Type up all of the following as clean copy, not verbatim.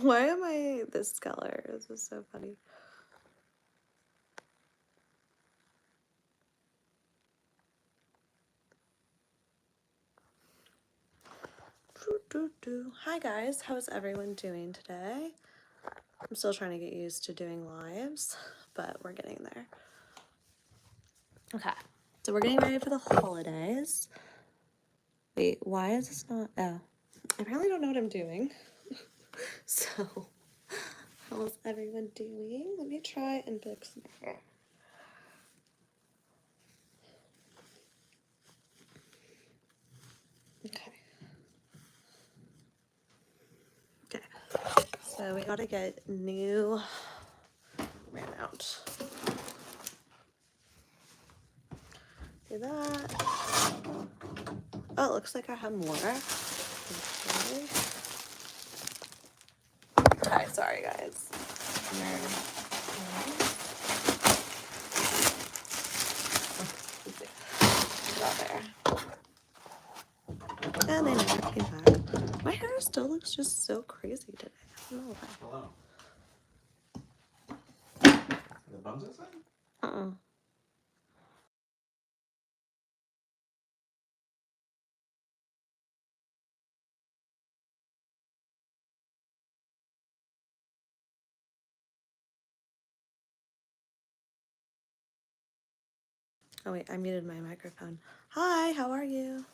Why am I this color? This is so funny. Hi guys, how's everyone doing today? I'm still trying to get used to doing lives, but we're getting there. Okay, so we're getting ready for the holidays. Wait, why is this not? Oh, I apparently don't know what I'm doing. So, how's everyone doing? Let me try and fix my hair. Okay. Okay. So we gotta get new. Ran out. Do that. Oh, it looks like I have more. Okay, sorry guys. There. And they never came back. My hair still looks just so crazy today. I don't know why. Hello. The bums outside? Oh wait, I muted my microphone. Hi, how are you?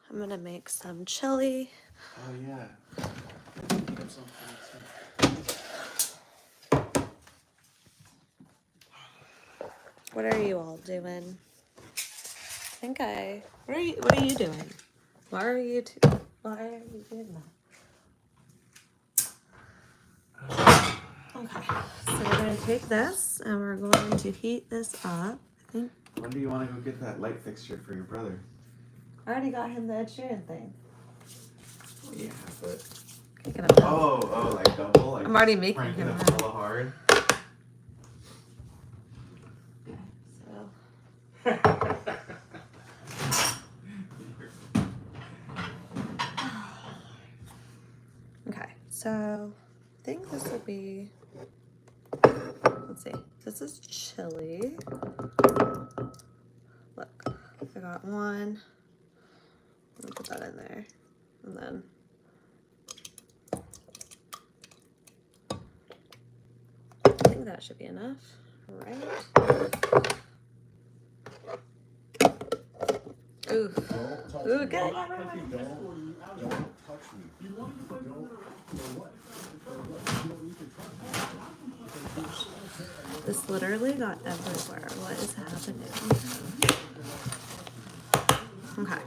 I'm gonna make some chili. Oh yeah. What are you all doing? What are you doing? Why are you doing that? Okay, so we're gonna take this and we're going to heat this up. I think. When do you want to go get that light fixture for your brother? I already got him the Ed Sheeran thing. Yeah, but. Kicking him out. Oh, like double? Like I'm already making cranking him it that. hella hard? So. Okay, so I think this will be, let's see, this is chili. Look, I got one. Let me put that in there. And then I think that should be enough, right? Ooh. Ooh, good. This literally got everywhere. What is happening? Okay.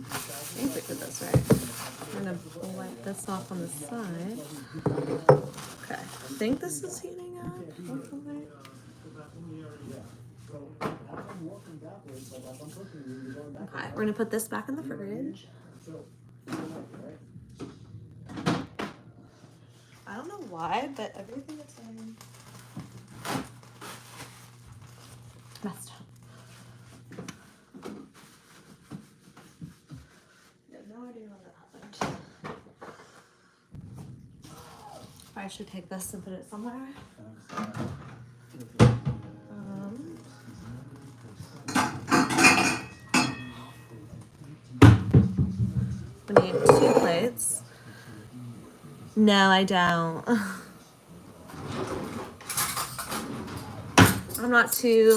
I think we did this right. I'm gonna wipe this off on the side. Okay. I think this is heating up. Hopefully. Okay, we're gonna put this back in the fridge. I don't know why, but everything is in messed up. I have no idea how that happened. I should take this and put it somewhere. We need 2 plates. No, I don't.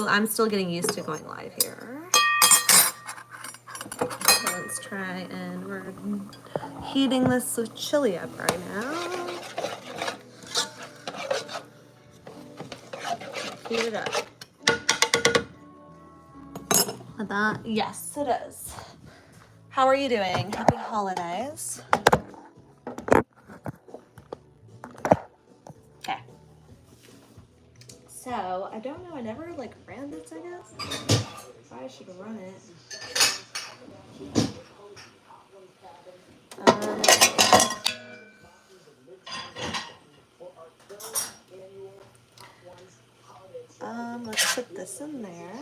I'm still getting used to going live here. So let's try, and we're heating this with chili up right now. Heat it up. With that, yes, it is. How are you doing? Happy holidays. Okay. So, I don't know, I never ran this, I guess. I should run it. Let's put this in there.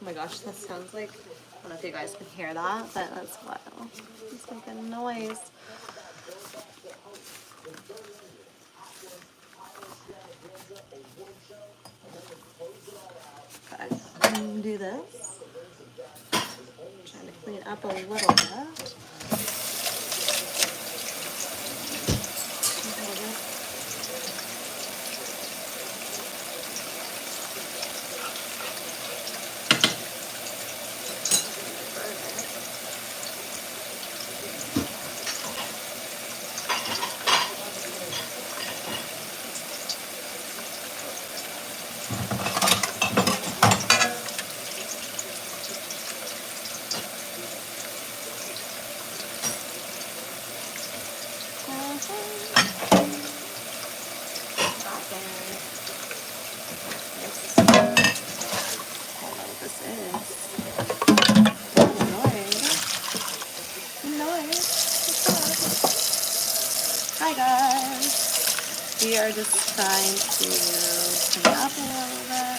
my gosh, that sounds like, I don't know if you guys can hear that, but that's wild. It's making noise. Okay, I'm gonna do this. Trying to clean up a little bit. Hi guys. We are just trying to clean up a little bit.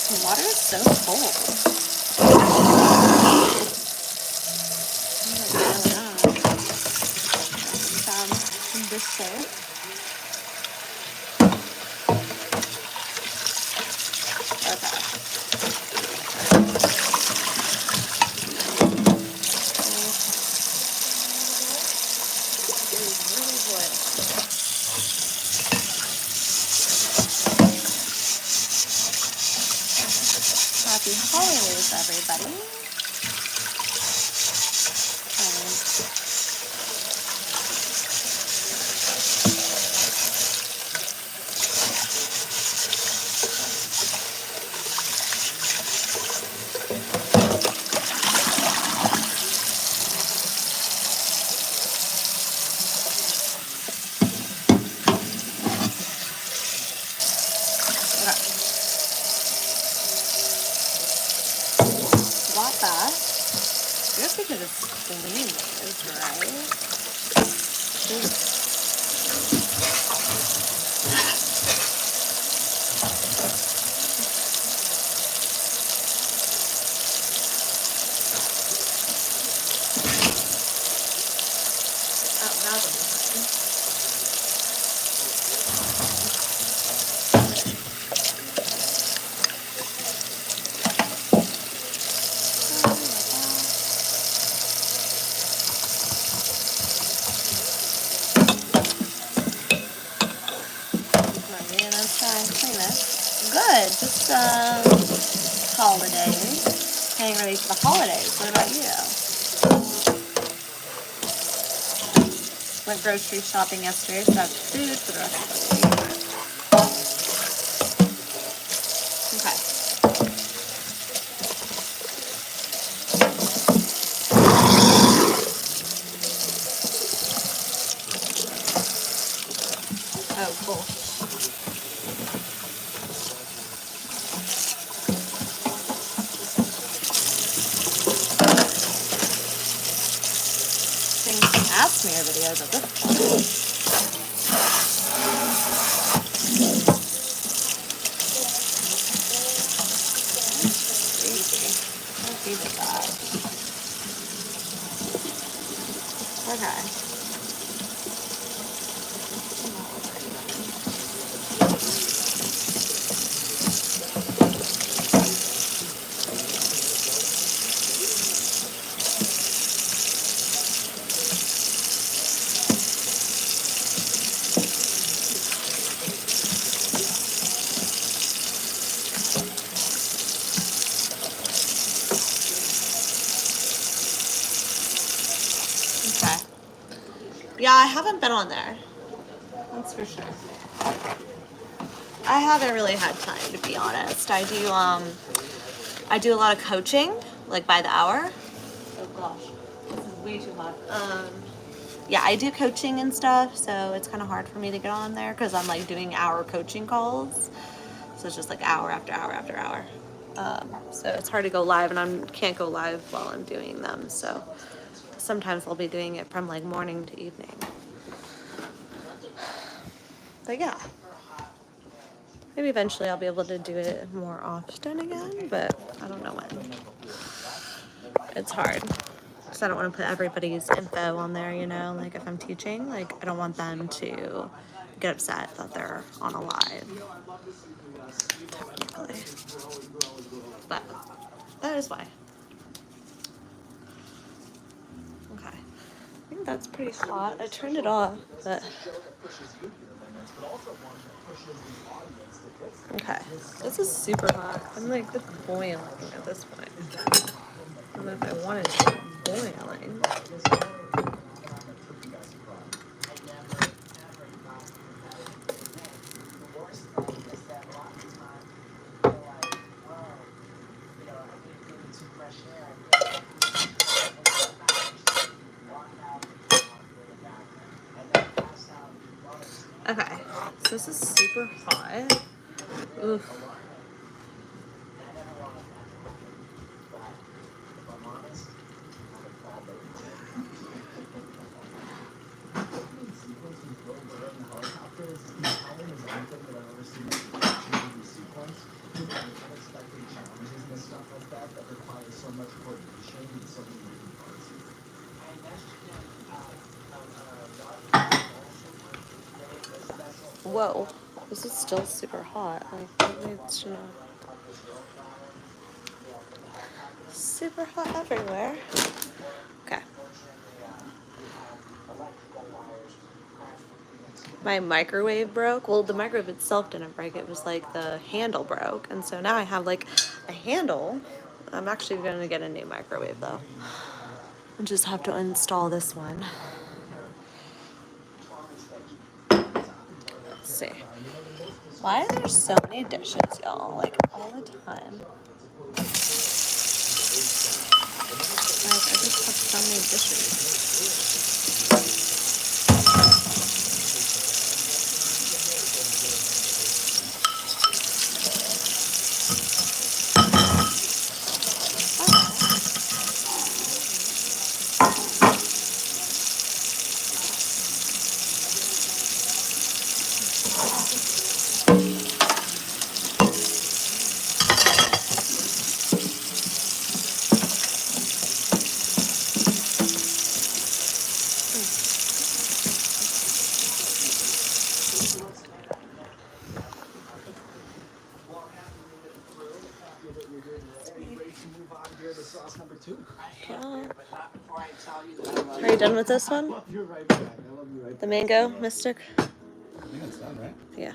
The water is so cold. This shape. Okay. It is really boiling. Happy holidays, everybody. That just because it's clean is right. Oh, now it's clean it. Good. Just holidays. Getting ready for the holidays. What about you? Went grocery shopping yesterday, so I have food for the rest of the week. Okay. Oh, cool. Ask me videos at this point. Crazy. How deep is that? Okay. Yeah, I haven't been on there. That's for sure. I haven't really had time, to be honest. I do a lot of coaching, like by the hour. Oh gosh, this is way too hot. Yeah, I do coaching and stuff, so it's kind of hard for me to get on there because I'm like doing hour coaching calls. So it's just like hour after hour after hour. So it's hard to go live, and I can't go live while I'm doing them. So sometimes I'll be doing it from like morning to evening. But yeah, maybe eventually I'll be able to do it more often again, but I don't know when. It's hard because I don't want to put everybody's info on there, you know, like if I'm teaching, like I don't want them to get upset that they're on a live, technically. But that is why. Okay. I think that's pretty hot. I turned it off, but okay. This is super hot. I'm like boiling at this point. I don't know if I wanted to boiling. Okay, so this is super hot. Oof. Whoa, this is still super hot. Like, maybe it's not super hot everywhere. Okay. My microwave broke. Well, the microwave itself didn't break. It was like the handle broke. And so now I have like a handle. I'm actually going to get a new microwave though. I just have to install this one. Let's see. Why are there so many dishes, y'all? Like all the time. Like I just have so many dishes. Are you done with this one? The mango mystic? I think it's done, right? Yeah.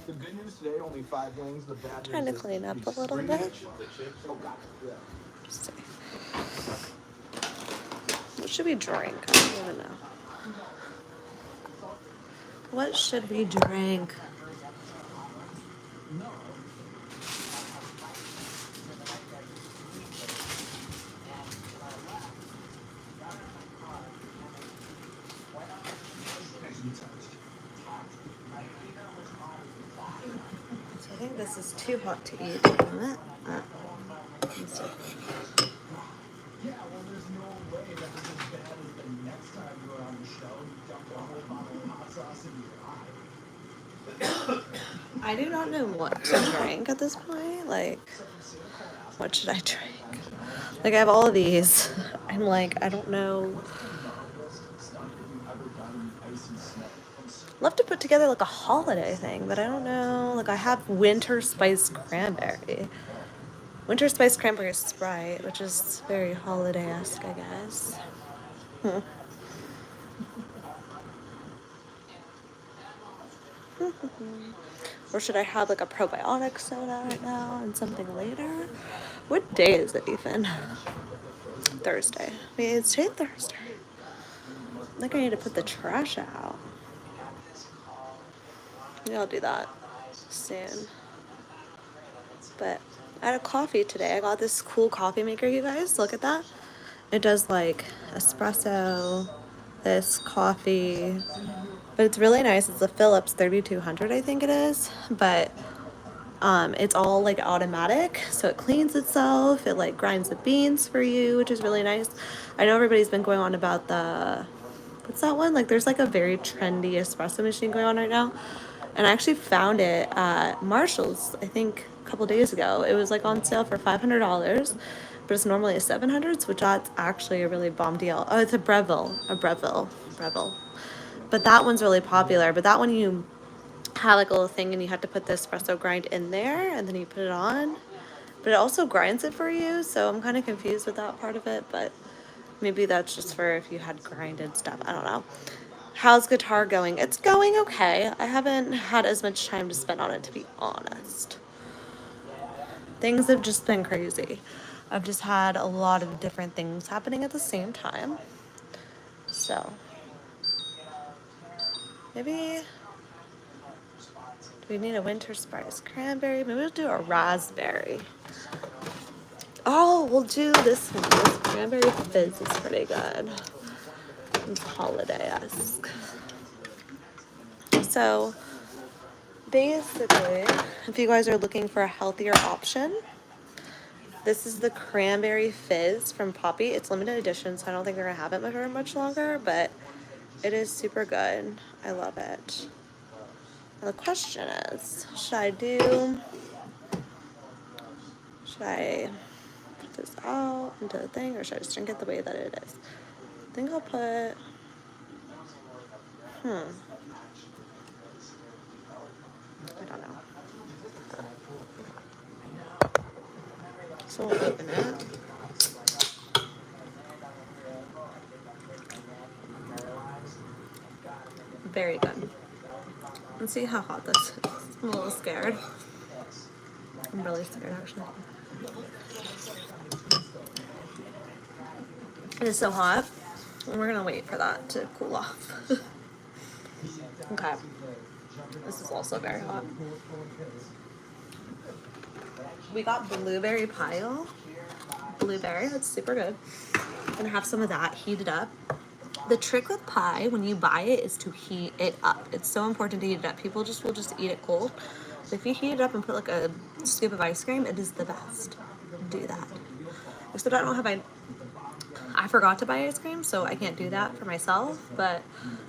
The good news today, only 5 wings. The bad Trying to news clean up a little Bring bit. that chocolate chips. Oh, God. Yeah. Let's see. What should we drink? I don't even know. What should we drink? So I think this is too hot to eat, isn't it? Let's see. Yeah, well, there's no way that this is bad as the next time you were on the show, you dumped a whole bottle of hot sauce in your eye. I do not know what to drink at this point. Like, what should I drink? Like, I have all of these. I'm like, I don't know. Love to put together like a holiday thing, but I don't know. Like, I have winter spice cranberry. Winter spice cranberry Sprite, which is very holiday-esque, I guess. Or should I have like a probiotic soda right now and something later? What day is it even? Thursday. Wait, it's today Thursday. I think I need to put the trash out. Maybe I'll do that soon. But I had a coffee today. I got this cool coffee maker, you guys. Look at that. It does like espresso, this coffee. But it's really nice. It's a Philips 3200, I think it is. But it's all like automatic, so it cleans itself. It like grinds the beans for you, which is really nice. I know everybody's been going on about the What's that one? Like there's like a very trendy espresso machine going on right now. And I actually found it at Marshall's, I think a couple days ago. It was like on sale for $500, but it's normally a $700, which that's actually a really bomb deal. Oh, it's a Breville. But that one's really popular. But that one you have like a little thing and you have to put the espresso grind in there and then you put it on. But it also grinds it for you, so I'm kind of confused with that part of it, but maybe that's just for if you had grinded stuff. I don't know. How's guitar going? It's going okay. I haven't had as much time to spend on it, to be honest. Things have just been crazy. I've just had a lot of different things happening at the same time. So, maybe, do we need a winter spice cranberry? Maybe we'll do a raspberry. Oh, we'll do this one. This cranberry fizz is pretty good. It's holiday-esque. So, basically, if you guys are looking for a healthier option, this is the cranberry fizz from Poppy. It's limited edition, so I don't think they're gonna have it for much longer, but it is super good. I love it. Now the question is, should I put this out into the thing, or should I just drink it the way that it is? I think I'll put, I don't know. So we'll open it. Very good. Let's see how hot this is. I'm a little scared. I'm really scared, actually. It is so hot. And we're gonna wait for that to cool off. Okay. This is also very hot. We got blueberry pile. Blueberry, that's super good. I'm gonna have some of that heated up. The trick with pie when you buy it is to heat it up. It's so important to heat it up. People will just eat it cold. But if you heat it up and put like a scoop of ice cream, it is the best. Do that. Except I don't have I forgot to buy ice cream, so I can't do that for myself, but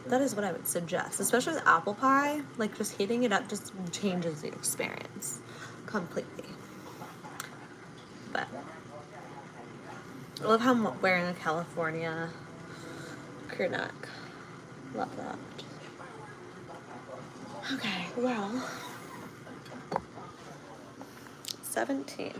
that is what I would suggest. Especially with apple pie, like just heating it up just changes the experience completely. But I love how I'm wearing a California crew neck. Love that. Okay, well, 17.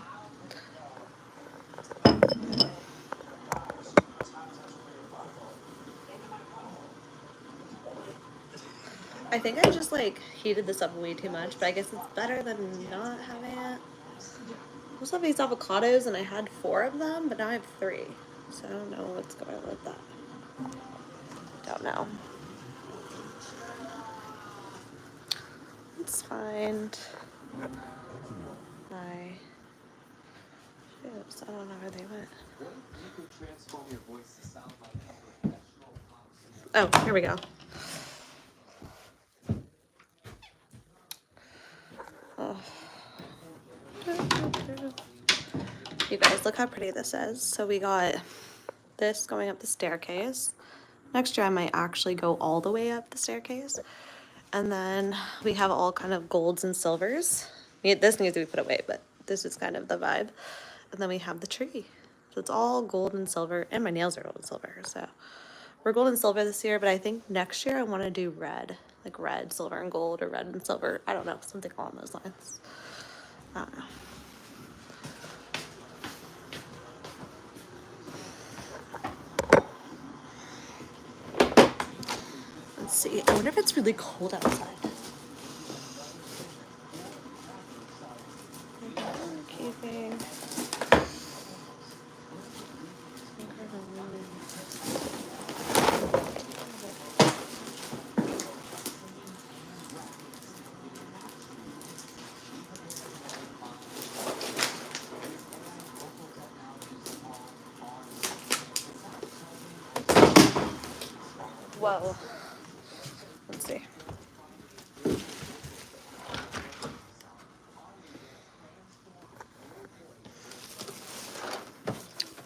I think I just like heated this up way too much, but I guess it's better than not having it. I also have these avocados and I had 4 of them, but now I have 3. So I don't know what's going on with that. Don't know. Let's find my chips. I don't know where they went. Oh, here we go. Oh. You guys, look how pretty this is. So we got this going up the staircase. Next year I might actually go all the way up the staircase. And then we have all kind of golds and silvers. This needs to be put away, but this is kind of the vibe. And then we have the tree. So it's all gold and silver, and my nails are gold and silver. So we're gold and silver this year, but I think next year I want to do red. Like red, silver, and gold, or red and silver. I don't know, something along those lines. I don't know. Let's see. I wonder if it's really cold outside. Keeping. Whoa. Let's see.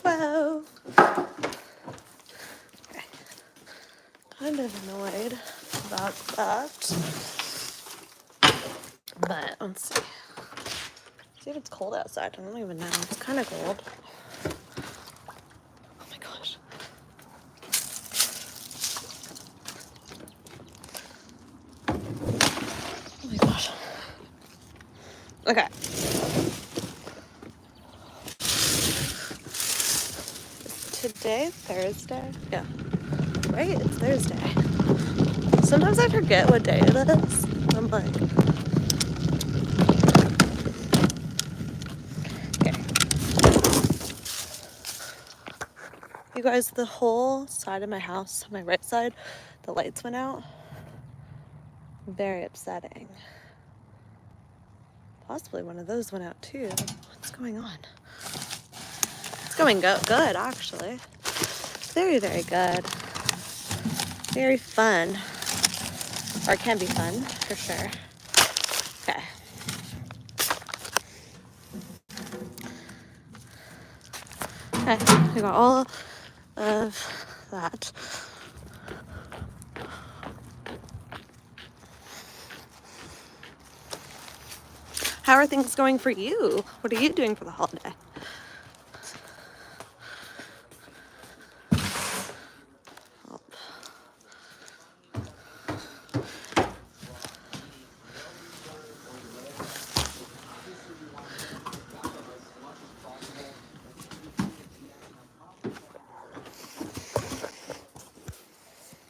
Whoa. Okay. kind of annoyed about that. But let's see. See if it's cold outside. I don't even know. It's kind of cold. Oh my gosh. Oh my gosh. Okay. Is today Thursday? Yeah. Right? It's Thursday. Sometimes I forget what day it is. I'm like, okay. You guys, the whole side of my house, my right side, the lights went out. Very upsetting. Possibly one of those went out too. What's going on? It's going good, actually. Very, very good. Very fun. Or it can be fun, for sure. Okay. Okay, we got all of that. How are things going for you? What are you doing for the holiday?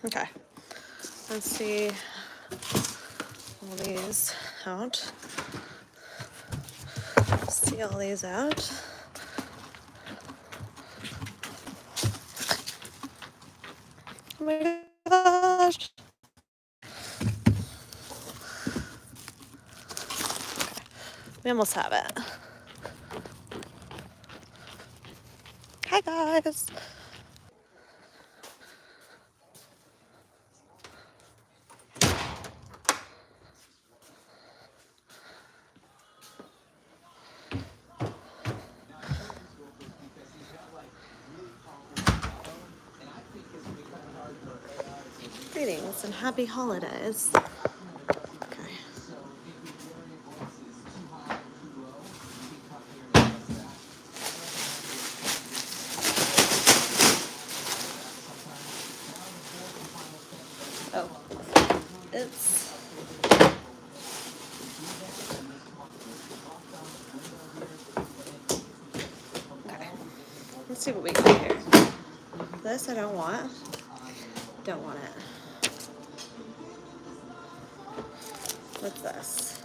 Okay. Let's see all these out. See all these out. Oh my gosh. Okay. We almost have it. Hi guys. Greetings and happy holidays. Okay. Oh, it's okay. Let's see what we got here. This I don't want. Don't want it. What's this?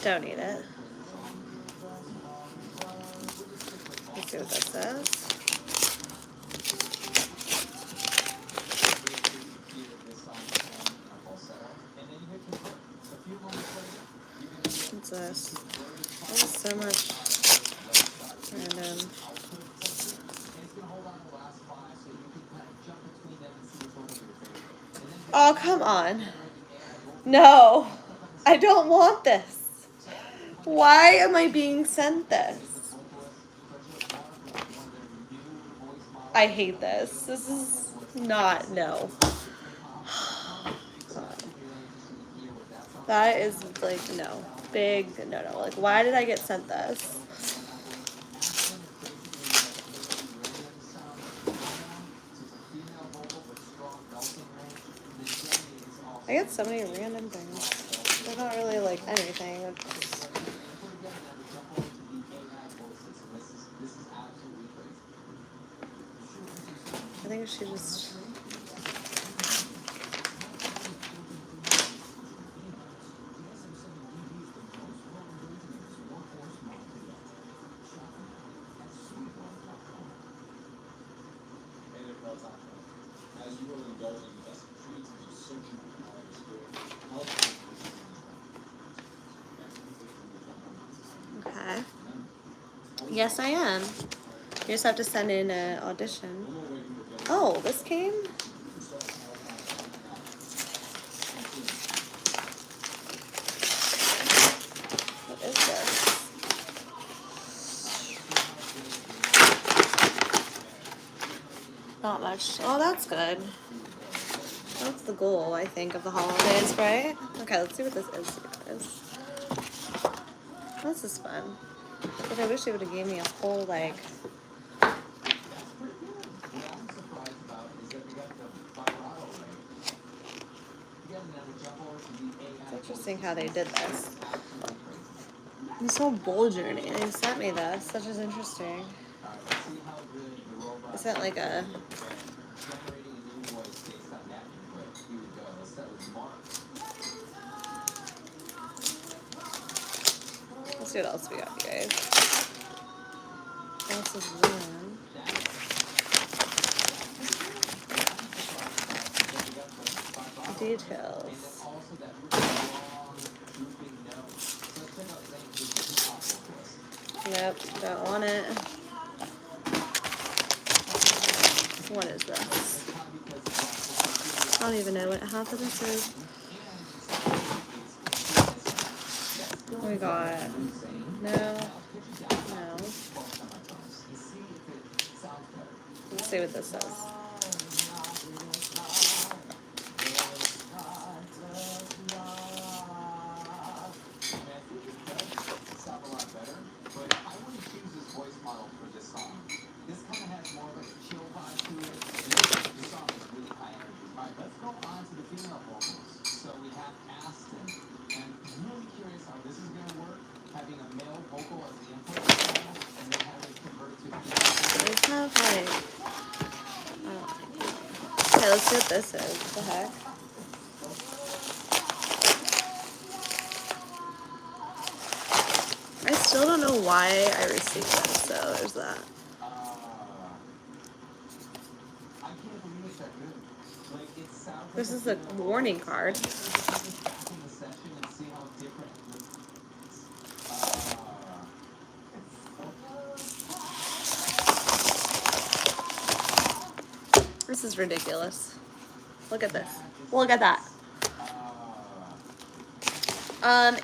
Don't need it. Let's see what this is. What's this? There's so much random. Oh, come on. No, I don't want this. Why am I being sent this? I hate this. This is not, no. God. That is like, no. Big, no. Like, why did I get sent this? I get so many random things. They're not really like anything. It's... I think she just... Okay. Yes, I am. You just have to send in an audition. Oh, this came? What is this? gosh. Oh, that's good. That's the goal, I think, of the holidays, right? Okay, let's see what this is, you guys. This is fun. But I wish they would have gave me a whole, like... It's interesting how they did this. It's so bulging. They sent me this, which is interesting. They sent like a... Let's see what else we got, you guys. This is one. Details. Nope, don't want it. What is this? I don't even know what half of this is. We got no. Let's see what this says. It's kind of like, okay, let's see what this is. What the heck? I still don't know why I received this, so there's that. This is a warning card. This is ridiculous. Look at this. Look at that.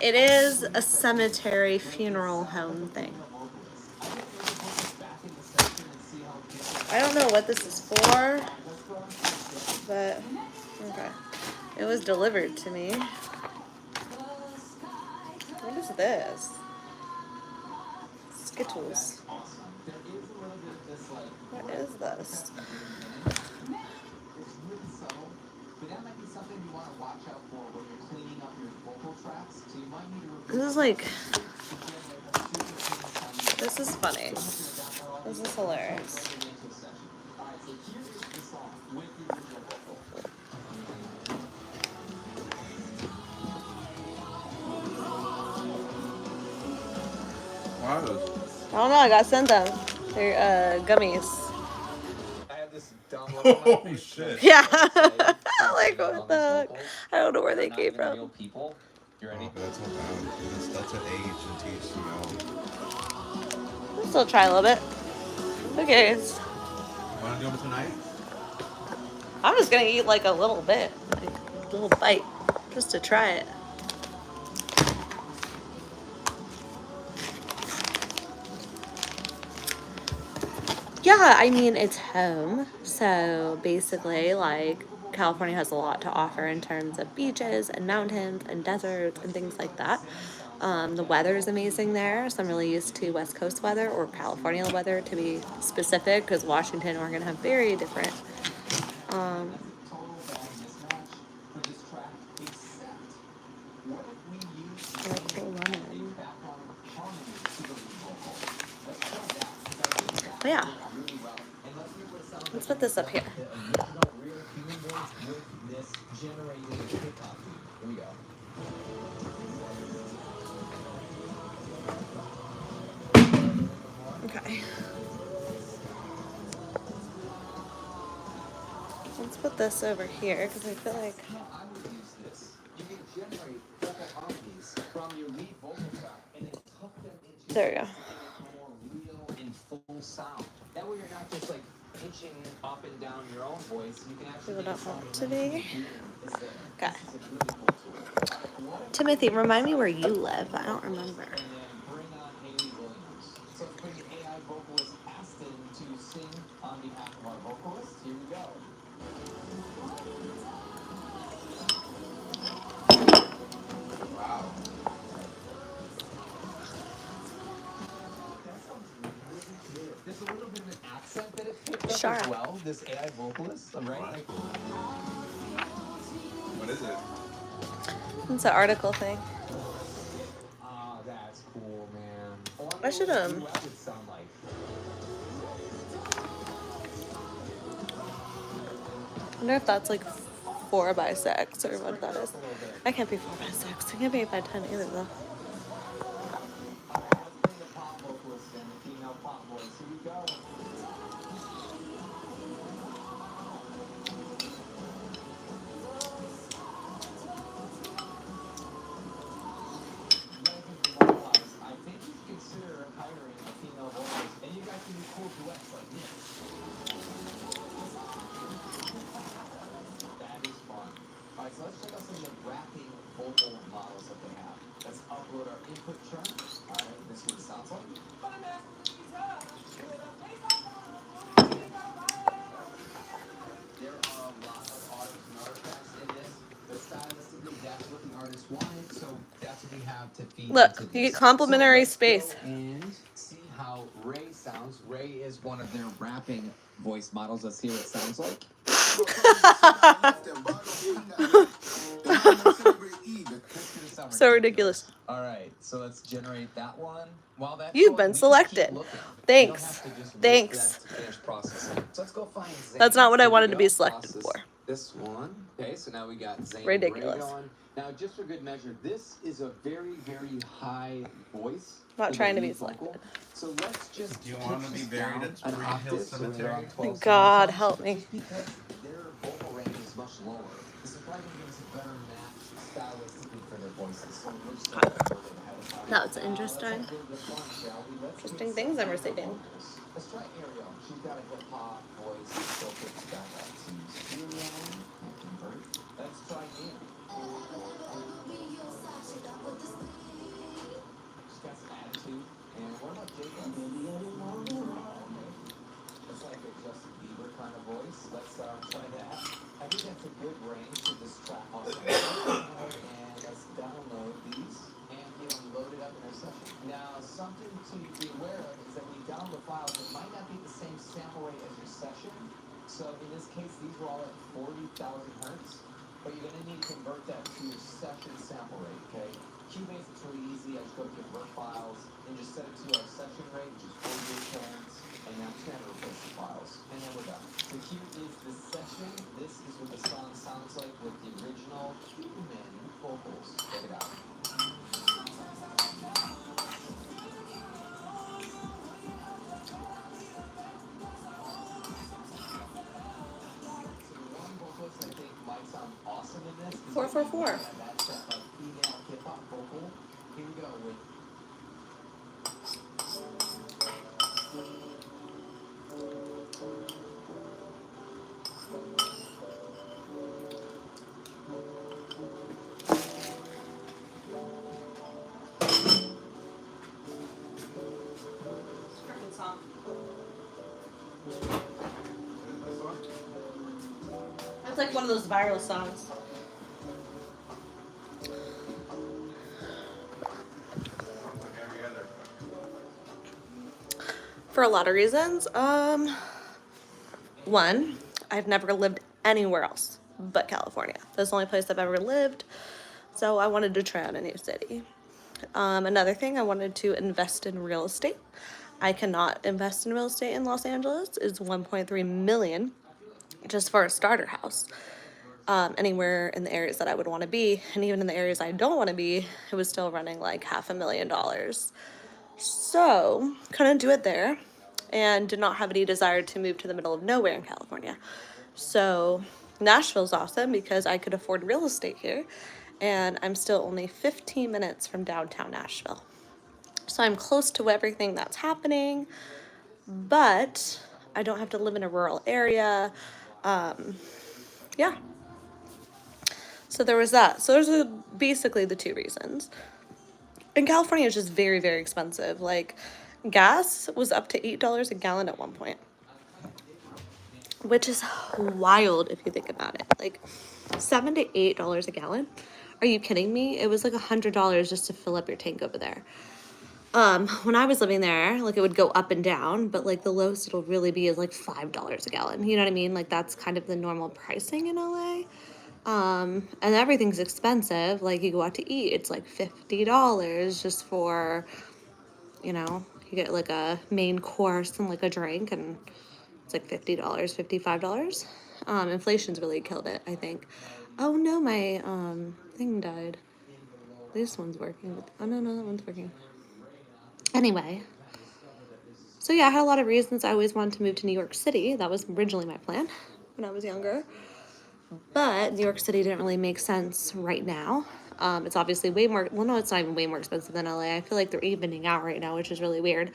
It is a cemetery funeral home thing. I don't know what this is for, but okay. It was delivered to me. What is this? Skittles. What is this? This is like, this is funny. This is hilarious. Wow, those. I don't know, I got sent them. They're gummies. I have this dumb look on my Oh face. shit. Yeah. Like, what the heck? I don't know where they came Real from. people. You ready? Oh, that's not bad. That's an age and THCO. I'll still try a little bit. Who cares? Want to do them tonight? I'm just gonna eat like a little bit, like a little bite, just to try it. Yeah, I mean, it's home. So basically, like, California has a lot to offer in terms of beaches and mountains and deserts and things like that. The weather is amazing there. So I'm really used to West Coast weather, or California weather to be specific, because Washington and Oregon have very different. But yeah, let's put this up here. Okay. Let's put this over here because I feel like. There we go. That way you're not just like pitching up and down your own voice. You can actually People don't want to be. Okay. Timothy, remind me where you live. I don't remember. bring on Haley Williams. So it's bringing AI vocalist Aston to sing on behalf of our vocalist. Here we go. Sciarra. as well, this AI vocalist, right? Like, What is it? It's an article thing. that's cool, man. I wonder I should what a duet would sound like. I wonder if that's like 4x6 or what that is. I can't be 4x6. I can't be 8x10 either though. Let's bring the pop vocalist in, the female pop voice. Here we go. I think you should consider hiring a female vocalist, and you guys can do cool duets like this. That is fun. All right, so let's check out some of the rapping vocal models that they have. Let's upload our input chart. All right, this is what it sounds like. There are a lot of artists and artifacts in this, but stylistically, that's what the artist wanted, so that's what we have to feed Look, into you this. get complimentary So let's space. go and see how Ray sounds. Ray is one of their rapping voice models. Let's see what it sounds like. So ridiculous. All right, so let's generate that one. While that's You've going, been you can selected. keep looking. Thanks. You don't have to just wait Thanks. for that to finish processing. So let's go find Zane. That's not what I Here we wanted to go. be selected Process for. This one. Okay, so now we got Zane Ridiculous. and Ray going. Now, just for good measure, this is a very, very high voice. Not for the trying to be lead vocal. selected. So let's just Do you want to be buried at an Spring Hill octave, so they're Cemetery? on 12 God semitones, help me. just because their vocal range is much lower. This is probably going to give us a better match stylistically for their voices. So we're just going to ahead of time. That's interesting. Interesting things I'm receiving. Let's try Ariel. She's got a hip hop voice. So it's got that to stereo and convert. Let's try Ian. She's got some attitude. And what about Jacob? It's like a Justin Bieber kind of voice. Let's try that. I think that's a good range for this track also. And let's download these and get them loaded up in our session. Now, something to be aware of is that when you download the files, it might not be the same sample rate as your session. So in this case, these were all at 40,000 hertz. But you're going to need to convert that to your session sample rate, okay? Cubase, it's really easy. I just go to convert files and just set it to our session rate, which is 48 tones. And now I'm just going to replace the files. And then we're done. So here is the session. This is what the song sounds like with the original human vocals. Check it out. One vocalist I think might sound awesome in this. 444. That's that female hip hop vocal. Here we go with. That's like one of those viral songs. Like every other. For a lot of reasons. One, I've never lived anywhere else but California. That's the only place I've ever lived. So I wanted to try out a new city. Another thing, I wanted to invest in real estate. I cannot invest in real estate in Los Angeles. It's 1.3 million just for a starter house. Anywhere in the areas that I would want to be, and even in the areas I don't want to be, it was still running like $500,000. So couldn't do it there, and did not have any desire to move to the middle of nowhere in California. So Nashville's awesome because I could afford real estate here, and I'm still only 15 minutes from downtown Nashville. So I'm close to everything that's happening, but I don't have to live in a rural area. Yeah. So there was that. So those are basically the two reasons. And California is just very, very expensive. Like, gas was up to $8 a gallon at one point, which is wild if you think about it. Like, $7 to $8 a gallon. Are you kidding me? It was like $100 just to fill up your tank over there. When I was living there, like it would go up and down, but like the lowest it'll really be is like $5 a gallon. You know what I mean? Like that's kind of the normal pricing in LA. And everything's expensive. Like you go out to eat, it's like $50 just for, you get like a main course and like a drink, and it's like $50, $55. Inflation's really killed it, I think. Oh no, my thing died. This one's working. Oh no, that one's working. Anyway, so yeah, I had a lot of reasons I always wanted to move to New York City. That was originally my plan when I was younger. But New York City didn't really make sense right now. It's obviously way more, well, no, it's not even way more expensive than LA. I feel like they're evening out right now, which is really weird.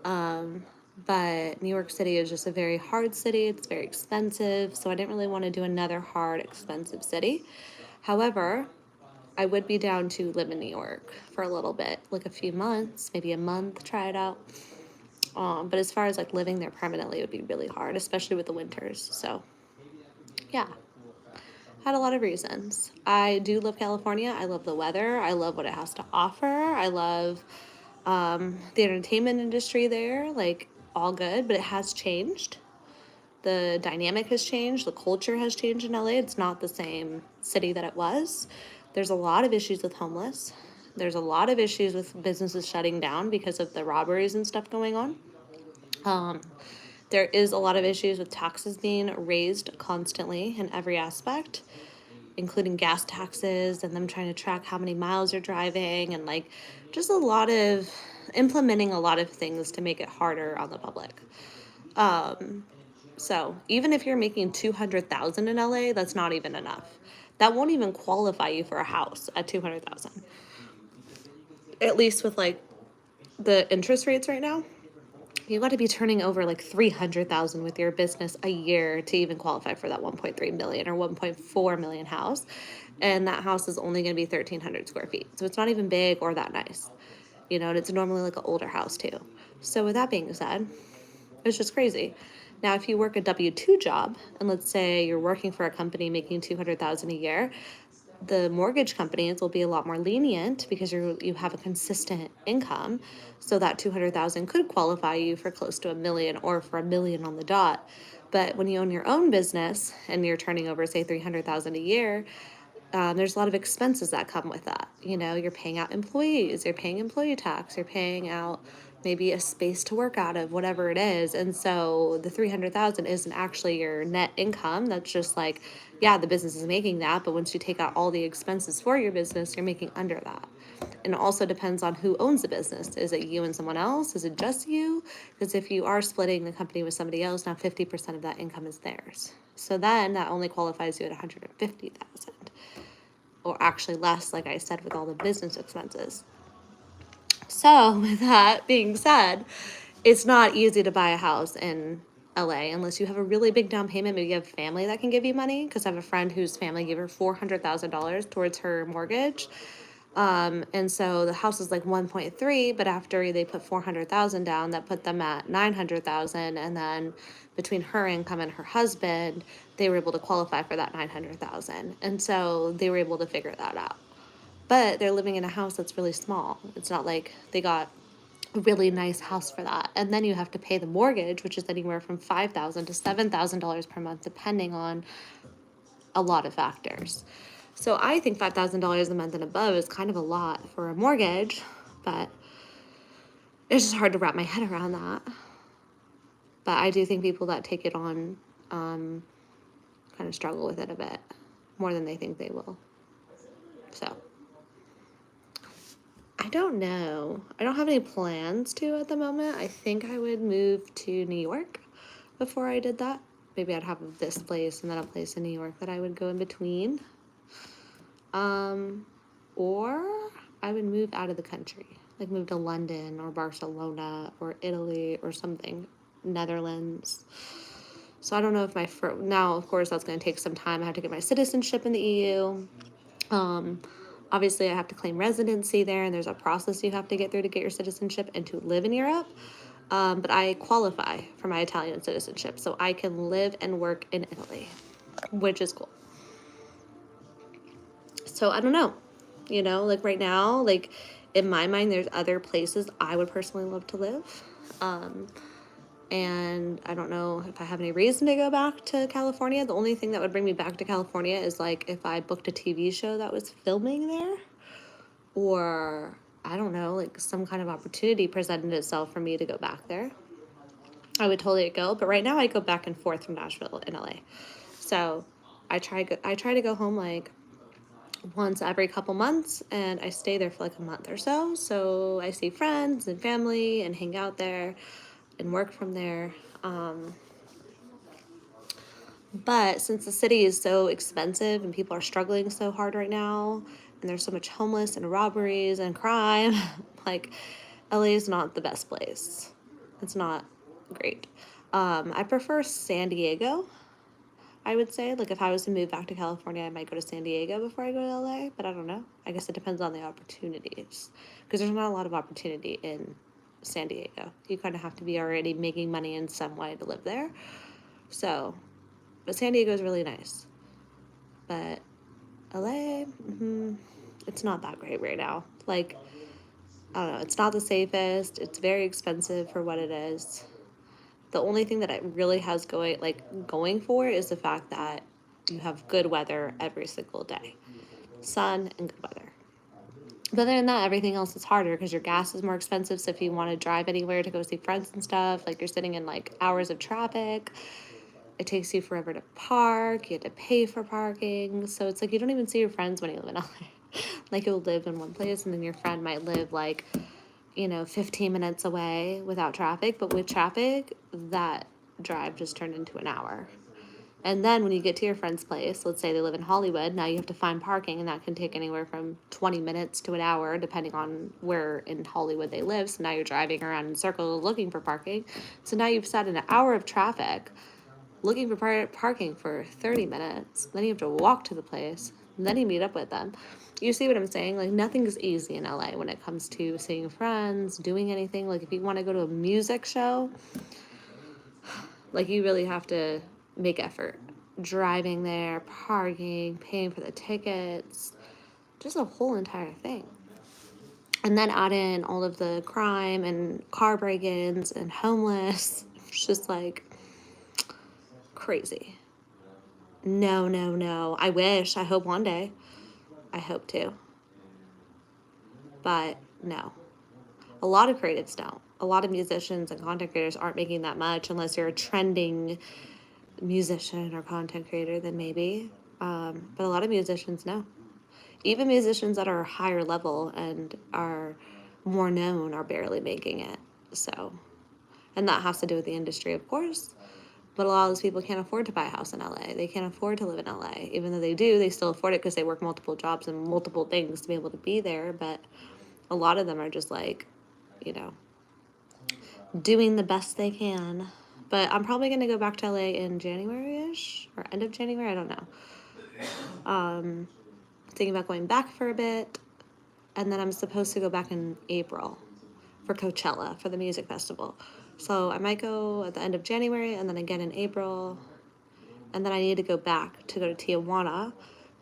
But New York City is just a very hard city. It's very expensive. So I didn't really want to do another hard, expensive city. However, I would be down to live in New York for a little bit, like a few months, maybe a month, try it out. But as far as like living there permanently, it would be really hard, especially with the winters. So, yeah, had a lot of reasons. I do love California. I love the weather. I love what it has to offer. I love the entertainment industry there, like all good, but it has changed. The dynamic has changed. The culture has changed in LA. It's not the same city that it was. There's a lot of issues with homeless. There's a lot of issues with businesses shutting down because of the robberies and stuff going on. There is a lot of issues with taxes being raised constantly in every aspect, including gas taxes and them trying to track how many miles you're driving, and like just a lot of implementing a lot of things to make it harder on the public. So even if you're making 200,000 in LA, that's not even enough. That won't even qualify you for a house at 200,000. At least with like the interest rates right now, you got to be turning over like 300,000 with your business a year to even qualify for that 1.3 million or 1.4 million house. And that house is only going to be 1,300 square feet. So it's not even big or that nice, and it's normally like an older house too. So with that being said, it's just crazy. Now, if you work a W-2 job, and let's say you're working for a company making 200,000 a year, the mortgage companies will be a lot more lenient because you have a consistent income. So that 200,000 could qualify you for close to $1 million or for $1 million on the dot. But when you own your own business and you're turning over, say, 300,000 a year, there's a lot of expenses that come with that. You're paying out employees, you're paying employee tax, you're paying out maybe a space to work out of, whatever it is. And so the 300,000 isn't actually your net income. That's just like, yeah, the business is making that, but once you take out all the expenses for your business, you're making under that. And it also depends on who owns the business. Is it you and someone else? Is it just you? Because if you are splitting the company with somebody else, now 50% of that income is theirs. So then that only qualifies you at 150,000. Or actually less, like I said, with all the business expenses. So with that being said, it's not easy to buy a house in LA unless you have a really big down payment. Maybe you have family that can give you money, because I have a friend whose family gave her $400,000 towards her mortgage. And so the house is like 1.3, but after they put 400,000 down, that put them at 900,000. And then between her income and her husband, they were able to qualify for that 900,000. And so they were able to figure that out. But they're living in a house that's really small. It's not like they got a really nice house for that. And then you have to pay the mortgage, which is anywhere from $5,000 to $7,000 per month, depending on a lot of factors. So I think $5,000 a month and above is kind of a lot for a mortgage, but it's just hard to wrap my head around that. But I do think people that take it on kind of struggle with it a bit more than they think they will. So I don't know. I don't have any plans to at the moment. I think I would move to New York before I did that. Maybe I'd have this place and then a place in New York that I would go in between. Or I would move out of the country, like move to London or Barcelona or Italy or something, Netherlands. So I don't know if now, of course, that's going to take some time. I have to get my citizenship in the EU. Obviously, I have to claim residency there, and there's a process you have to get through to get your citizenship and to live in Europe. But I qualify for my Italian citizenship, so I can live and work in Italy, which is cool. So I don't know, like right now, like in my mind, there's other places I would personally love to live. And I don't know if I have any reason to go back to California. The only thing that would bring me back to California is like if I booked a TV show that was filming there, or I don't know, like some kind of opportunity presented itself for me to go back there. I would totally go, but right now I go back and forth from Nashville and LA. So I try to go home like once every couple months, and I stay there for like a month or so. So I see friends and family and hang out there and work from there. But since the city is so expensive and people are struggling so hard right now, and there's so much homeless and robberies and crime, like LA is not the best place. It's not great. I prefer San Diego. I would say, like, if I was to move back to California, I might go to San Diego before I go to LA, but I don't know. I guess it depends on the opportunities, because there's not a lot of opportunity in San Diego. You kind of have to be already making money in some way to live there. So, but San Diego is really nice. But LA, it's not that great right now. Like, I don't know, it's not the safest. It's very expensive for what it is. The only thing that it really has going for is the fact that you have good weather every single day. Sun and good weather. But other than that, everything else is harder because your gas is more expensive. So if you want to drive anywhere to go see friends and stuff, like you're sitting in like hours of traffic. It takes you forever to park. You have to pay for parking. So it's like you don't even see your friends when you live in LA. Like you'll live in one place and then your friend might live like, 15 minutes away without traffic. But with traffic, that drive just turned into an hour. And then when you get to your friend's place, let's say they live in Hollywood, now you have to find parking, and that can take anywhere from 20 minutes to an hour, depending on where in Hollywood they live. So now you're driving around in circles looking for parking. So now you've sat in an hour of traffic looking for parking for 30 minutes. Then you have to walk to the place. And then you meet up with them. You see what I'm saying? Like, nothing's easy in LA when it comes to seeing friends, doing anything. Like, if you want to go to a music show, like, you really have to make effort. Driving there, parking, paying for the tickets, just a whole entire thing. And then add in all of the crime and car break-ins and homeless. It's just like crazy. No. I wish. I hope one day. I hope to. But no. A lot of creatives don't. A lot of musicians and content creators aren't making that much unless you're a trending musician or content creator, then maybe. But a lot of musicians, no. Even musicians that are higher level and are more known are barely making it. So, and that has to do with the industry, of course. But a lot of those people can't afford to buy a house in LA. They can't afford to live in LA. Even though they do, they still afford it because they work multiple jobs and multiple things to be able to be there. But a lot of them are just like, doing the best they can. But I'm probably going to go back to LA in January-ish or end of January. I don't know. Thinking about going back for a bit. And then I'm supposed to go back in April for Coachella, for the music festival. So I might go at the end of January and then again in April. And then I need to go back to go to Tijuana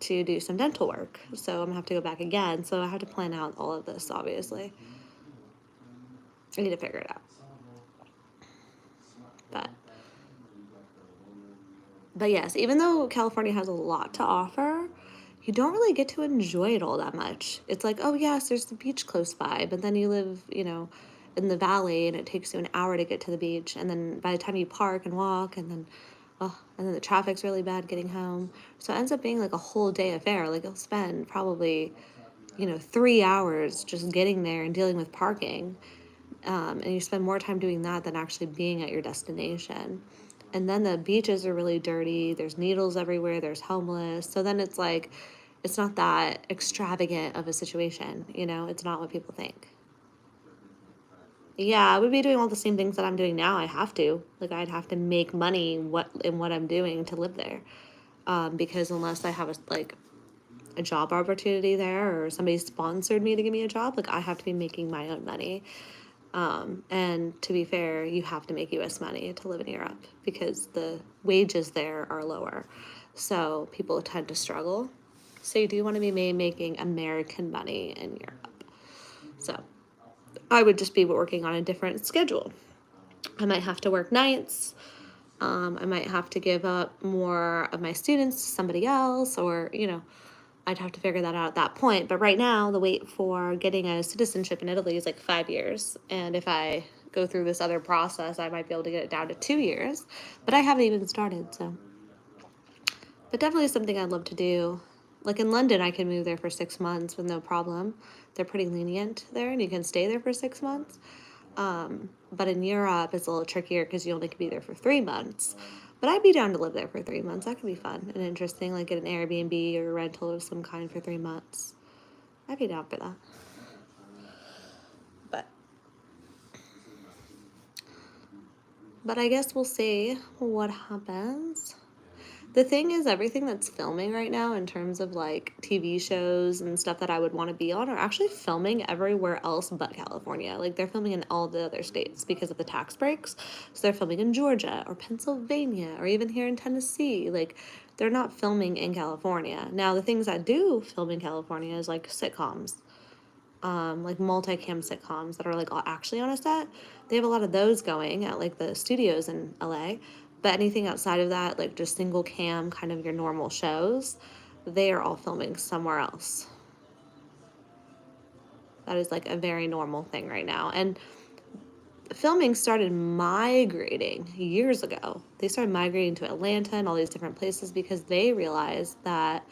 to do some dental work. So I'm going to have to go back again. So I have to plan out all of this, obviously. I need to figure it out. But yes, even though California has a lot to offer, you don't really get to enjoy it all that much. It's like, oh yes, there's the beach close by, but then you live, in the valley and it takes you an hour to get to the beach. And then by the time you park and walk and then the traffic's really bad getting home. So it ends up being like a whole day affair. Like you'll spend probably, 3 hours just getting there and dealing with parking. And you spend more time doing that than actually being at your destination. And then the beaches are really dirty. There's needles everywhere. There's homeless. So then it's like, it's not that extravagant of a situation. It's not what people think. Yeah, I would be doing all the same things that I'm doing now. I have to. Like, I'd have to make money in what I'm doing to live there. Because unless I have a job opportunity there or somebody sponsored me to give me a job, like I have to be making my own money. And to be fair, you have to make US money to live in Europe because the wages there are lower. So people tend to struggle. So you do want to be making American money in Europe. So I would just be working on a different schedule. I might have to work nights. I might have to give up more of my students to somebody else, or, I'd have to figure that out at that point. But right now, the wait for getting a citizenship in Italy is like 5 years. And if I go through this other process, I might be able to get it down to 2 years. But I haven't even started, so. But definitely something I'd love to do. Like in London, I can move there for 6 months with no problem. They're pretty lenient there, and you can stay there for 6 months. But in Europe, it's a little trickier because you only can be there for 3 months. But I'd be down to live there for 3 months. That could be fun and interesting, like get an Airbnb or a rental of some kind for 3 months. I'd be down for that. But I guess we'll see what happens. The thing is, everything that's filming right now in terms of like TV shows and stuff that I would want to be on are actually filming everywhere else but California. Like they're filming in all the other states because of the tax breaks. So they're filming in Georgia or Pennsylvania or even here in Tennessee. Like they're not filming in California. Now the things that do film in California is like sitcoms. Like multicam sitcoms that are like actually on a set. They have a lot of those going at like the studios in LA. But anything outside of that, like just single cam, kind of your normal shows, they are all filming somewhere else. That is like a very normal thing right now. And filming started migrating years ago. They started migrating to Atlanta and all these different places because they realized that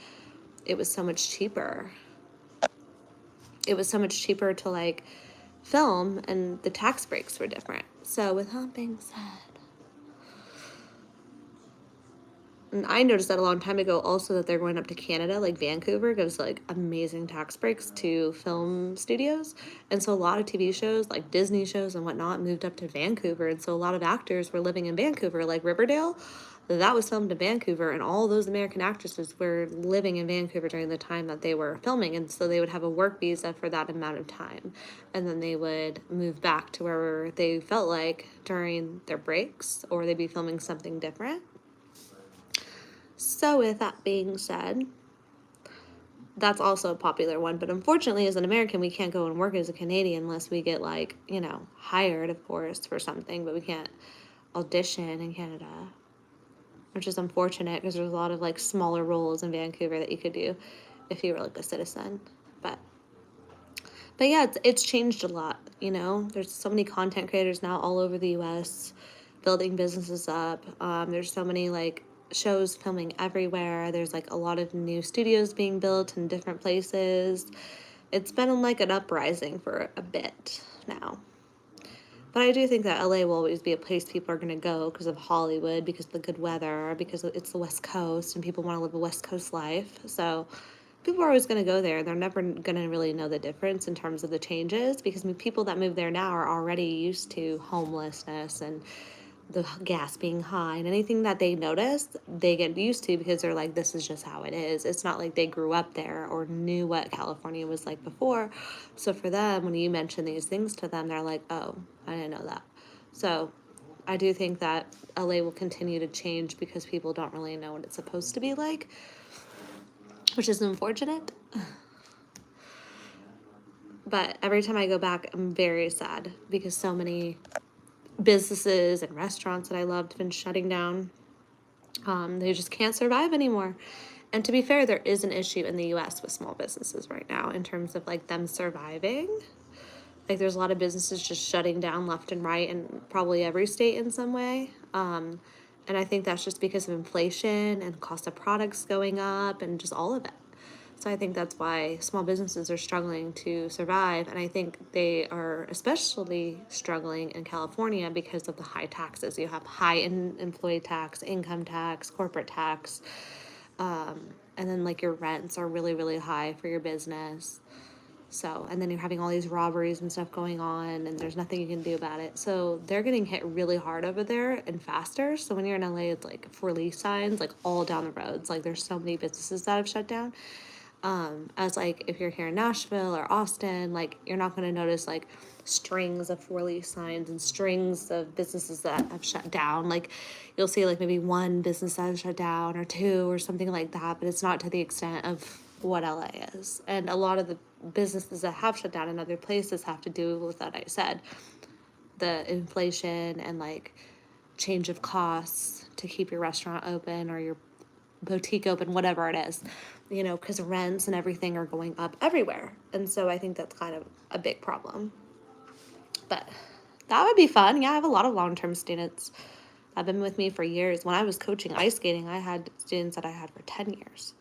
it was so much cheaper. It was so much cheaper to like film, and the tax breaks were different. So with that being said, and I noticed that a long time ago also that they're going up to Canada, like Vancouver gives like amazing tax breaks to film studios. And so a lot of TV shows, like Disney shows and whatnot, moved up to Vancouver. And so a lot of actors were living in Vancouver, like Riverdale. That was filmed in Vancouver, and all those American actresses were living in Vancouver during the time that they were filming. And so they would have a work visa for that amount of time. And then they would move back to wherever they felt like during their breaks, or they'd be filming something different. So with that being said, that's also a popular one. But unfortunately, as an American, we can't go and work as a Canadian unless we get like, hired, of course, for something. But we can't audition in Canada, which is unfortunate because there's a lot of like smaller roles in Vancouver that you could do if you were like a citizen. But yeah, it's changed a lot, There's so many content creators now all over the U.S. building businesses up. There's so many like shows filming everywhere. There's like a lot of new studios being built in different places. It's been like an uprising for a bit now. But I do think that LA will always be a place people are going to go because of Hollywood, because of the good weather, because it's the West Coast and people want to live a West Coast life. So people are always going to go there. They're never going to really know the difference in terms of the changes, because people that move there now are already used to homelessness and the gas being high, and anything that they notice, they get used to because they're like, this is just how it is. It's not like they grew up there or knew what California was like before. So for them, when you mention these things to them, they're like, oh, I didn't know that. So I do think that LA will continue to change because people don't really know what it's supposed to be like, which is unfortunate. But every time I go back, I'm very sad because so many businesses and restaurants that I loved have been shutting down. They just can't survive anymore. And to be fair, there is an issue in the US with small businesses right now in terms of like them surviving. Like there's a lot of businesses just shutting down left and right in probably every state in some way. And I think that's just because of inflation and cost of products going up and just all of it. So I think that's why small businesses are struggling to survive. And I think they are especially struggling in California because of the high taxes. You have high employee tax, income tax, corporate tax. And then like your rents are really, really high for your business. So, and then you're having all these robberies and stuff going on, and there's nothing you can do about it. So they're getting hit really hard over there and faster. So when you're in LA, it's like for lease signs, like all down the roads. Like there's so many businesses that have shut down. As like if you're here in Nashville or Austin, like you're not going to notice like strings of for lease signs and strings of businesses that have shut down. Like you'll see like maybe one business that has shut down or two or something like that, but it's not to the extent of what LA is. And a lot of the businesses that have shut down in other places have to do with that I said. The inflation and like change of costs to keep your restaurant open or your boutique open, whatever it is, you know, because rents and everything are going up everywhere. And so I think that's kind of a big problem. But that would be fun. Yeah, I have a lot of long-term students. I've been with me for years. When I was coaching ice skating, I had students that I had for 10 years.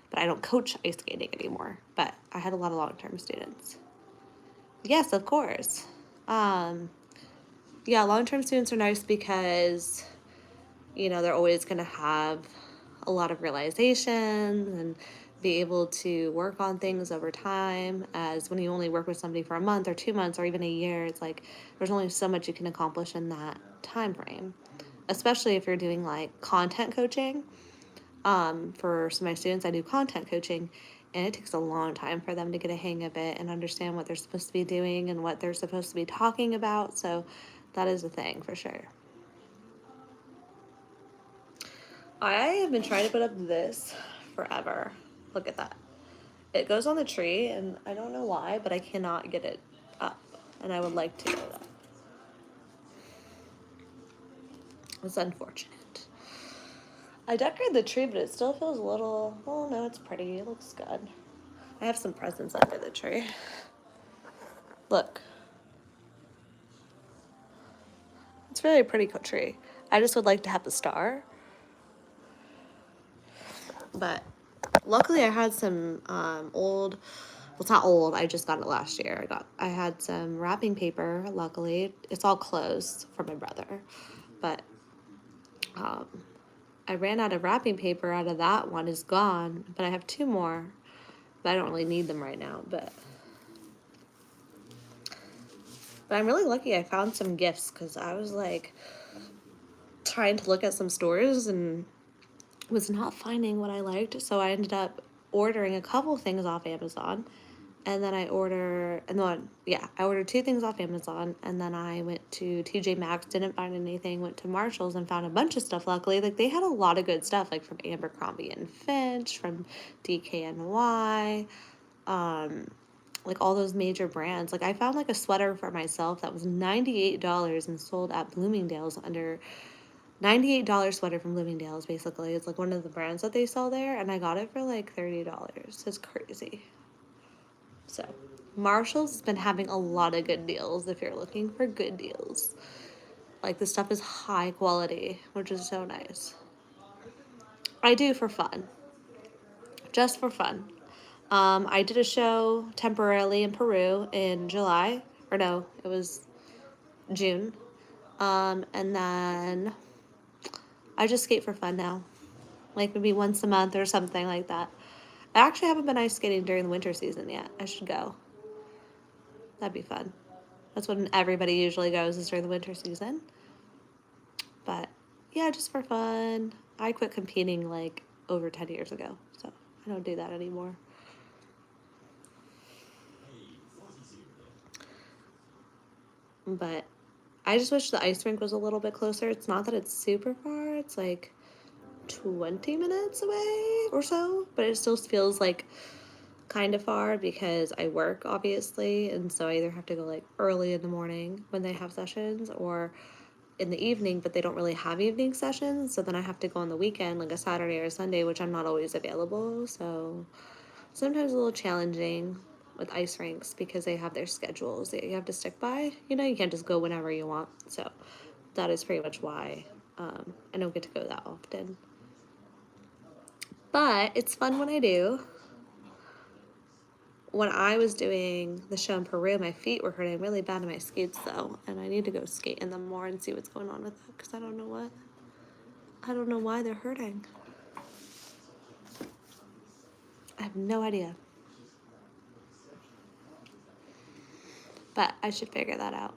But I don't coach ice skating anymore. But I had a lot of long-term students. Yes, of course. Yeah, long-term students are nice because, you know, they're always going to have a lot of realizations and be able to work on things over time. As when you only work with somebody for a month or 2 months or even a year, it's like there's only so much you can accomplish in that time frame, especially if you're doing like content coaching. For some of my students, I do content coaching, and it takes a long time for them to get a hang of it and understand what they're supposed to be doing and what they're supposed to be talking about. So that is a thing for sure. I have been trying to put up this forever. Look at that. It goes on the tree, and I don't know why, but I cannot get it up, and I would like to. It's unfortunate. I decorated the tree, but it still feels a little, oh no, it's pretty. It looks good. I have some presents under the tree. Look. It's really a pretty tree. I just would like to have the star. But luckily I had some old, well, it's not old, I just got it last year. I had some wrapping paper, luckily. It's all closed for my brother. But I ran out of wrapping paper out of that one, is gone. But I have 2 more. But I don't really need them right now. But I'm really lucky I found some gifts because I was like trying to look at some stores and was not finding what I liked. So I ended up ordering a couple things off Amazon. And then I ordered 2 things off Amazon, and then I went to TJ Maxx, didn't find anything, went to Marshall's and found a bunch of stuff, luckily. Like, they had a lot of good stuff, like from Abercrombie and Fitch, from DKNY, like all those major brands. Like, I found like a sweater for myself that was $98 and sold at Bloomingdale's under $98 sweater from Bloomingdale's, basically. It's like one of the brands that they sell there, and I got it for like $30. It's crazy. So, Marshall's has been having a lot of good deals if you're looking for good deals. Like, the stuff is high quality, which is so nice. I do for fun. Just for fun. I did a show temporarily in Peru in July. Or no, it was June. And then I just skate for fun now. Like, maybe once a month or something like that. I actually haven't been ice skating during the winter season yet. I should go. That'd be fun. That's when everybody usually goes, is during the winter season. But yeah, just for fun. I quit competing like over 10 years ago, so I don't do that anymore. But I just wish the ice rink was a little bit closer. It's not that it's super far. It's like 20 minutes away or so, but it still feels like kind of far because I work, obviously, and so I either have to go like early in the morning when they have sessions or in the evening, but they don't really have evening sessions, so then I have to go on the weekend, like a Saturday or a Sunday, which I'm not always available, so sometimes a little challenging with ice rinks because they have their schedules that you have to stick by. You know, you can't just go whenever you want, so that is pretty much why I don't get to go that often. But it's fun when I do. When I was doing the show in Peru, my feet were hurting really bad in my skates, though, and I need to go skate in them more and see what's going on with that, because I don't know why they're hurting. I have no idea. But I should figure that out.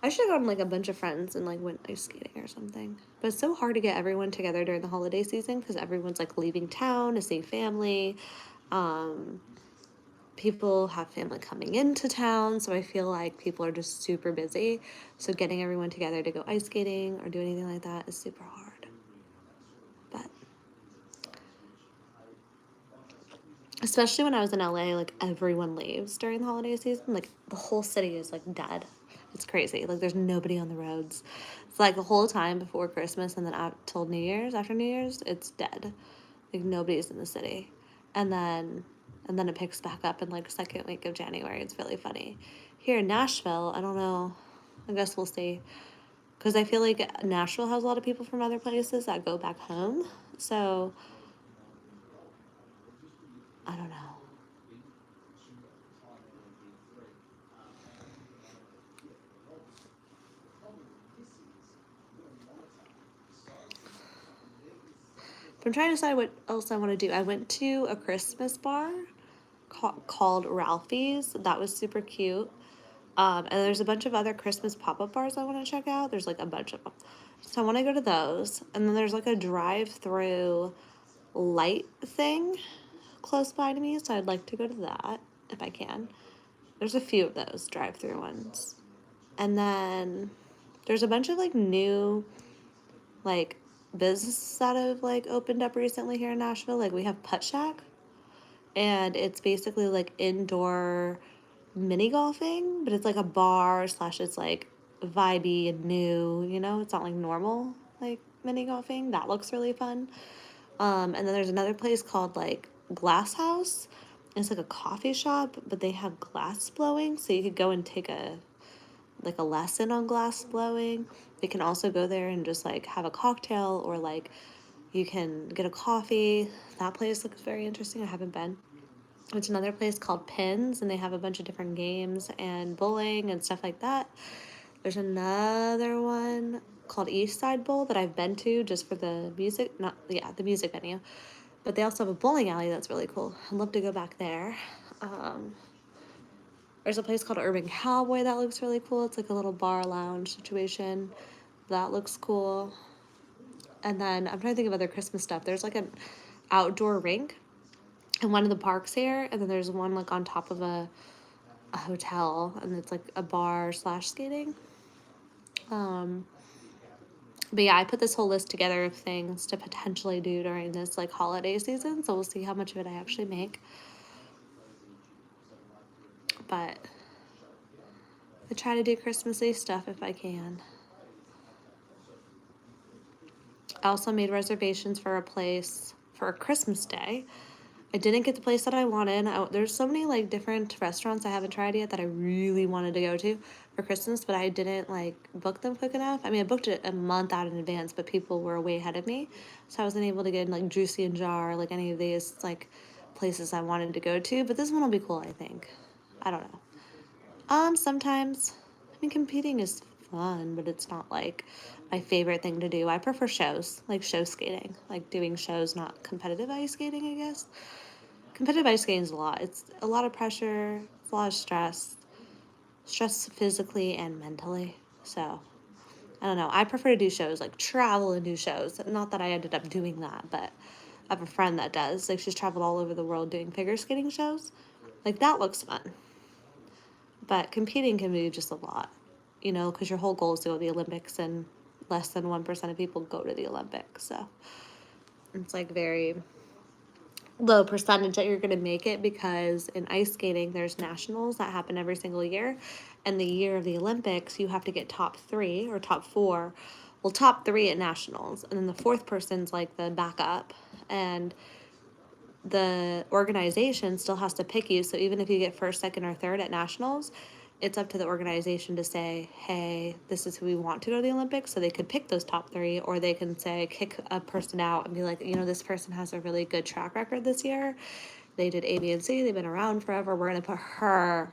I should have gotten like a bunch of friends and like went ice skating or something. But it's so hard to get everyone together during the holiday season because everyone's like leaving town to see family. People have family coming into town, so I feel like people are just super busy. So getting everyone together to go ice skating or do anything like that is super hard. But especially when I was in LA, like everyone leaves during the holiday season. Like the whole city is like dead. It's crazy. Like there's nobody on the roads. It's like the whole time before Christmas and then out till New Year's, after New Year's, it's dead. Like nobody's in the city. And then it picks back up in like second week of January. It's really funny. Here in Nashville, I don't know. I guess we'll see. Because I feel like Nashville has a lot of people from other places that go back home. So I don't know. But I'm trying to decide what else I want to do. I went to a Christmas bar called Ralphie's. That was super cute. And there's a bunch of other Christmas pop-up bars I want to check out. There's like a bunch of them. So I want to go to those. And then there's like a drive-through light thing close by to me. So I'd like to go to that if I can. There's a few of those drive-through ones. And then there's a bunch of like new like businesses that have like opened up recently here in Nashville. Like we have Putt Shack, and it's basically like indoor mini golfing, but it's like a bar slash it's like vibey and new, you know, it's not like normal like mini golfing. That looks really fun. And then there's another place called like Glass House. It's like a coffee shop, but they have glass blowing, so you could go and take a like a lesson on glass blowing. You can also go there and just like have a cocktail, or like you can get a coffee. That place looks very interesting. I haven't been. It's another place called Pins, and they have a bunch of different games and bowling and stuff like that. There's another one called East Side Bowl that I've been to just for the music, not, yeah, the music venue. But they also have a bowling alley that's really cool. I'd love to go back there. There's a place called Urban Cowboy that looks really cool. It's like a little bar lounge situation. That looks cool. And then I'm trying to think of other Christmas stuff. There's like an outdoor rink in one of the parks here, and then there's one like on top of a hotel, and it's like a bar slash skating. But yeah, I put this whole list together of things to potentially do during this like holiday season, so we'll see how much of it I actually make. But I try to do Christmassy stuff if I can. I also made reservations for a place for a Christmas day. I didn't get the place that I wanted. There's so many like different restaurants I haven't tried yet that I really wanted to go to for Christmas, but I didn't like book them quick enough. I mean, I booked it a month out in advance, but people were way ahead of me, so I wasn't able to get like Juicy and Jar, like any of these like places I wanted to go to. But this one will be cool, I think. I don't know. Sometimes, I mean, competing is fun, but it's not like my favorite thing to do. I prefer shows, like show skating, like doing shows, not competitive ice skating, I guess. Competitive ice skating is a lot. It's a lot of pressure, it's a lot of stress physically and mentally. So, I don't know. I prefer to do shows, like travel and do shows. Not that I ended up doing that, but I have a friend that does. Like, she's traveled all over the world doing figure skating shows. Like, that looks fun. But competing can be just a lot, you know, because your whole goal is to go to the Olympics, and less than 1% of people go to the Olympics. So it's like very low percentage that you're going to make it, because in ice skating, there's nationals that happen every single year. And the year of the Olympics, you have to get top 3 or top 4. Well, top 3 at nationals. And then the fourth person's like the backup. And the organization still has to pick you. So even if you get first, second, or third at nationals, it's up to the organization to say, hey, this is who we want to go to the Olympics. So they could pick those top 3, or they can say, kick a person out and be like, you know, this person has a really good track record this year. They did A, B, and C. They've been around forever. We're going to put her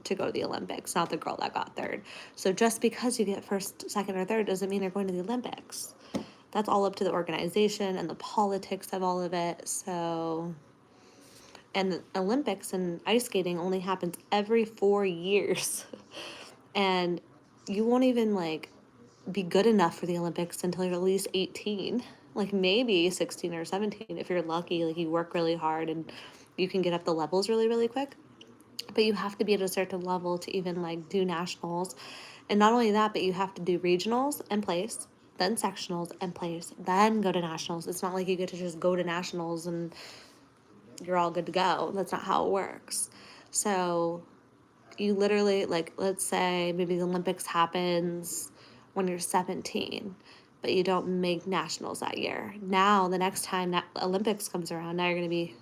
to go to the Olympics, not the girl that got third. So just because you get first, second, or third doesn't mean you're going to the Olympics. That's all up to the organization and the politics of all of it. So, and the Olympics and ice skating only happens every 4 years. And you won't even like be good enough for the Olympics until you're at least 18, like maybe 16 or 17 if you're lucky. Like you work really hard and you can get up the levels really, really quick. But you have to be at a certain level to even like do nationals. And not only that, but you have to do regionals and place, then sectionals and place, then go to nationals. It's not like you get to just go to nationals and you're all good to go. That's not how it works. So you literally, like, let's say maybe the Olympics happens when you're 17, but you don't make nationals that year. Now, the next time that Olympics comes around, now you're going to be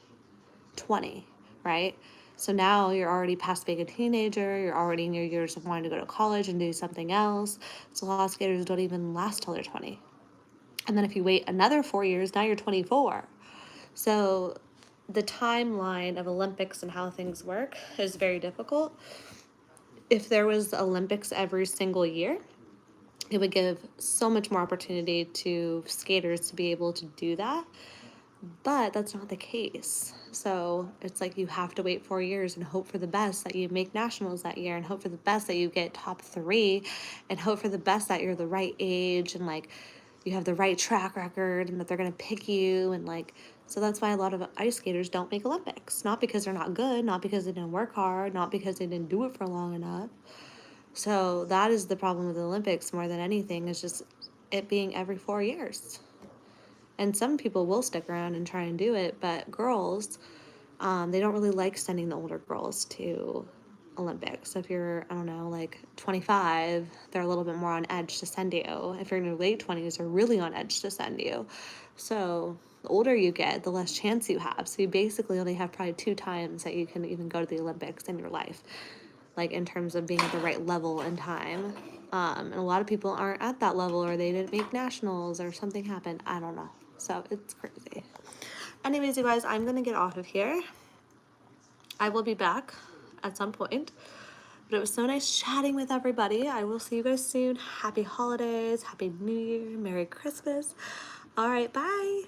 20, right? So now you're already past being a teenager, you're already in your years of wanting to go to college and do something else. So a lot of skaters don't even last till they're 20. And then if you wait another 4 years, now you're 24. So the timeline of Olympics and how things work is very difficult. If there was Olympics every single year, it would give so much more opportunity to skaters to be able to do that. But that's not the case. So it's like you have to wait 4 years and hope for the best that you make nationals that year, and hope for the best that you get top 3, and hope for the best that you're the right age, and like you have the right track record, and that they're going to pick you. And like, so that's why a lot of ice skaters don't make Olympics. Not because they're not good, not because they didn't work hard, not because they didn't do it for long enough. So that is the problem with the Olympics more than anything, is just it being every 4 years. And some people will stick around and try and do it, but girls, they don't really like sending the older girls to Olympics. So if you're, I don't know, like 25, they're a little bit more on edge to send you. If you're in your late 20s, they're really on edge to send you. So the older you get, the less chance you have. So you basically only have probably 2 times that you can even go to the Olympics in your life, like in terms of being at the right level and time. And a lot of people aren't at that level, or they didn't make nationals, or something happened. I don't know. So it's crazy. Anyways, you guys, I'm going to get off of here. I will be back at some point. But it was so nice chatting with everybody. I will see you guys soon. Happy holidays. Happy New Year. Merry Christmas. All right, bye.